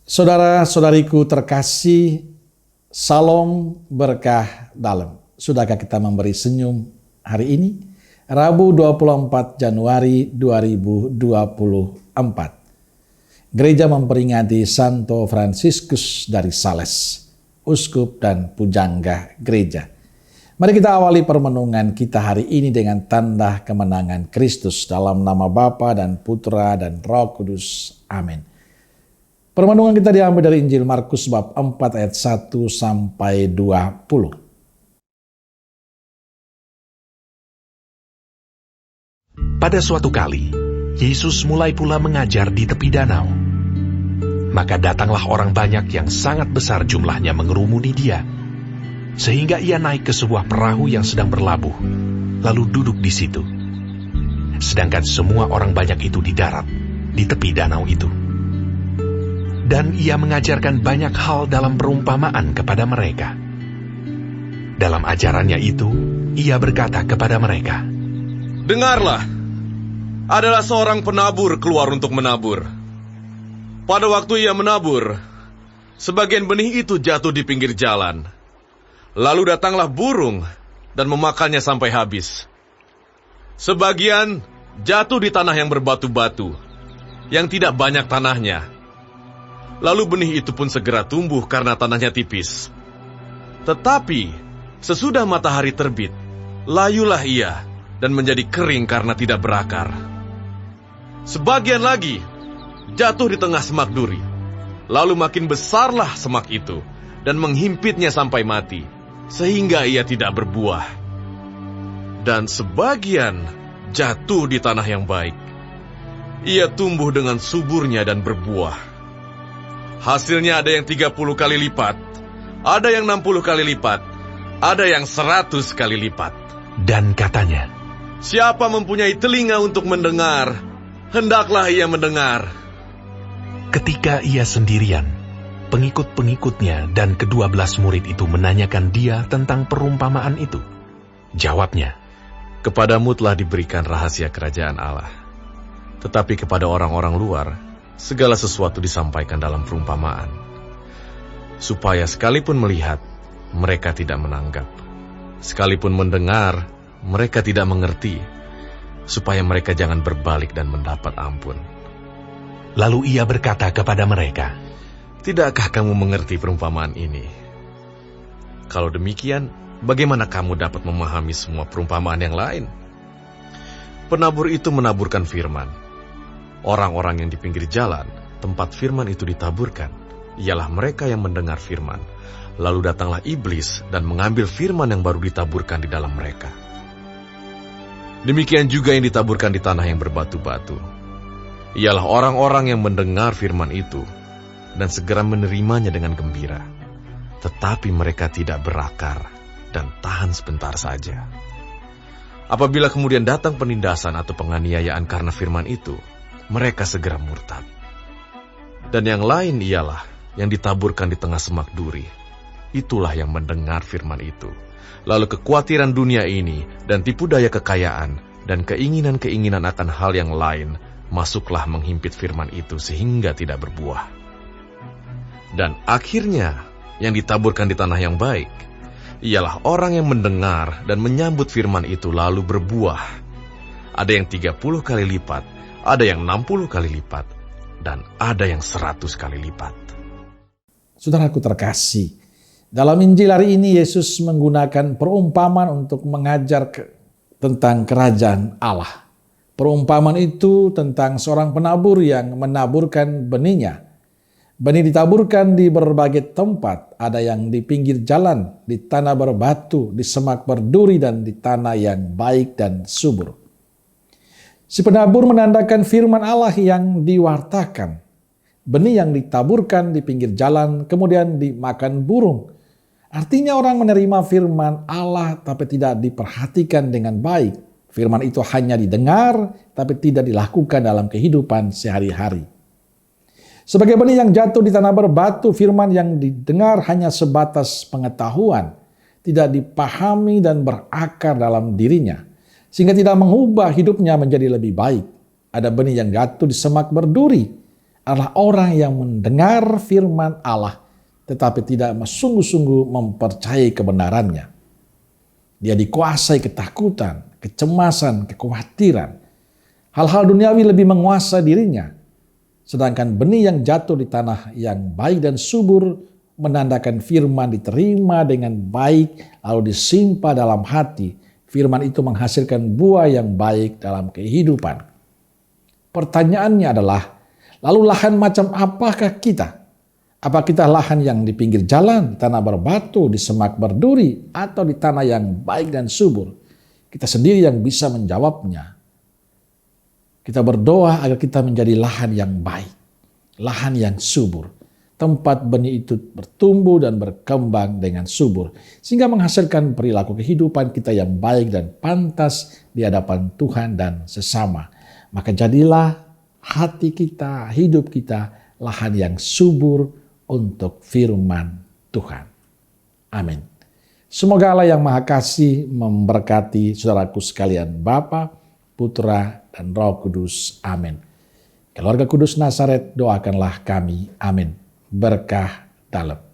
Saudara-saudariku terkasih, salam berkah dalam. Sudahkah kita memberi senyum hari ini? Rabu 24 Januari 2024. Gereja memperingati Santo Fransiskus dari Sales, uskup dan pujangga gereja. Mari kita awali permenungan kita hari ini dengan tanda kemenangan Kristus dalam nama Bapa dan Putra dan Roh Kudus. Amin. Permenungan kita diambil dari Injil Markus bab 4 ayat 1 sampai 20. Pada suatu kali, Yesus mulai pula mengajar di tepi danau. Maka datanglah orang banyak yang sangat besar jumlahnya mengerumuni dia, sehingga ia naik ke sebuah perahu yang sedang berlabuh, lalu duduk di situ. Sedangkan semua orang banyak itu di darat, di tepi danau itu. Dan ia mengajarkan banyak hal dalam perumpamaan kepada mereka. Dalam ajarannya itu, ia berkata kepada mereka, "Dengarlah, adalah seorang penabur keluar untuk menabur. Pada waktu ia menabur, sebagian benih itu jatuh di pinggir jalan. Lalu datanglah burung dan memakannya sampai habis. Sebagian jatuh di tanah yang berbatu-batu, yang tidak banyak tanahnya. Lalu benih itu pun segera tumbuh karena tanahnya tipis. Tetapi sesudah matahari terbit, layulah ia dan menjadi kering karena tidak berakar. Sebagian lagi jatuh di tengah semak duri. Lalu makin besarlah semak itu dan menghimpitnya sampai mati, sehingga ia tidak berbuah. Dan sebagian jatuh di tanah yang baik. Ia tumbuh dengan suburnya dan berbuah. Hasilnya ada yang 30 kali lipat, ada yang 60 kali lipat, ada yang 100 kali lipat." Dan katanya, "Siapa mempunyai telinga untuk mendengar, hendaklah ia mendengar." ketika ia sendirian, pengikut-pengikutnya dan ke-12 murid itu menanyakan dia tentang perumpamaan itu. Jawabnya, "Kepadamu telah diberikan rahasia kerajaan Allah. Tetapi kepada orang-orang luar, segala sesuatu disampaikan dalam perumpamaan, supaya sekalipun melihat, mereka tidak menanggap. Sekalipun mendengar, mereka tidak mengerti, supaya mereka jangan berbalik dan mendapat ampun." Lalu ia berkata kepada mereka, "Tidakkah kamu mengerti perumpamaan ini? Kalau demikian, bagaimana kamu dapat memahami semua perumpamaan yang lain? Penabur itu menaburkan firman. Orang-orang yang di pinggir jalan, tempat firman itu ditaburkan, ialah mereka yang mendengar firman. Lalu datanglah iblis dan mengambil firman yang baru ditaburkan di dalam mereka. Demikian juga yang ditaburkan di tanah yang berbatu-batu. Ialah orang-orang yang mendengar firman itu dan segera menerimanya dengan gembira. Tetapi mereka tidak berakar dan tahan sebentar saja. Apabila kemudian datang penindasan atau penganiayaan karena firman itu, mereka segera murtad. Dan yang lain ialah yang ditaburkan di tengah semak duri. Itulah yang mendengar firman itu. Lalu kekhawatiran dunia ini dan tipu daya kekayaan dan keinginan-keinginan akan hal yang lain masuklah menghimpit firman itu sehingga tidak berbuah. Dan akhirnya yang ditaburkan di tanah yang baik ialah orang yang mendengar dan menyambut firman itu lalu berbuah. Ada yang 30 kali lipat, ada yang 60 kali lipat, dan ada yang 100 kali lipat." Saudaraku terkasih, dalam Injil hari ini Yesus menggunakan perumpamaan untuk mengajar tentang kerajaan Allah. Perumpamaan itu tentang seorang penabur yang menaburkan benihnya. Benih ditaburkan di berbagai tempat, ada yang di pinggir jalan, di tanah berbatu, di semak berduri, dan di tanah yang baik dan subur. Si penabur menandakan firman Allah yang diwartakan. Benih yang ditaburkan di pinggir jalan kemudian dimakan burung. Artinya orang menerima firman Allah tapi tidak diperhatikan dengan baik. Firman itu hanya didengar tapi tidak dilakukan dalam kehidupan sehari-hari. Sebagai benih yang jatuh di tanah berbatu, firman yang didengar hanya sebatas pengetahuan, tidak dipahami dan berakar dalam dirinya, sehingga tidak mengubah hidupnya menjadi lebih baik. Ada benih yang jatuh di semak berduri. adalah orang yang mendengar firman Allah tetapi tidak sungguh-sungguh mempercayai kebenarannya. Dia dikuasai ketakutan, kecemasan, kekhawatiran. Hal-hal duniawi lebih menguasai dirinya. Sedangkan benih yang jatuh di tanah yang baik dan subur menandakan firman diterima dengan baik lalu disimpan dalam hati. Firman itu menghasilkan buah yang baik dalam kehidupan. Pertanyaannya adalah, lalu lahan macam apakah kita? Apa kita lahan yang di pinggir jalan, di tanah berbatu, di semak berduri, atau di tanah yang baik dan subur? Kita sendiri yang bisa menjawabnya. Kita berdoa agar kita menjadi lahan yang baik, lahan yang subur. Tempat benih itu bertumbuh dan berkembang dengan subur, sehingga menghasilkan perilaku kehidupan kita yang baik dan pantas di hadapan Tuhan dan sesama. Maka jadilah hati kita, hidup kita, lahan yang subur untuk firman Tuhan. Amin. Semoga Allah yang Maha Kasih memberkati saudaraku sekalian, Bapa, Putra, dan Roh Kudus. Amin. Keluarga Kudus Nazaret, doakanlah kami. Amin. Berkah dalam.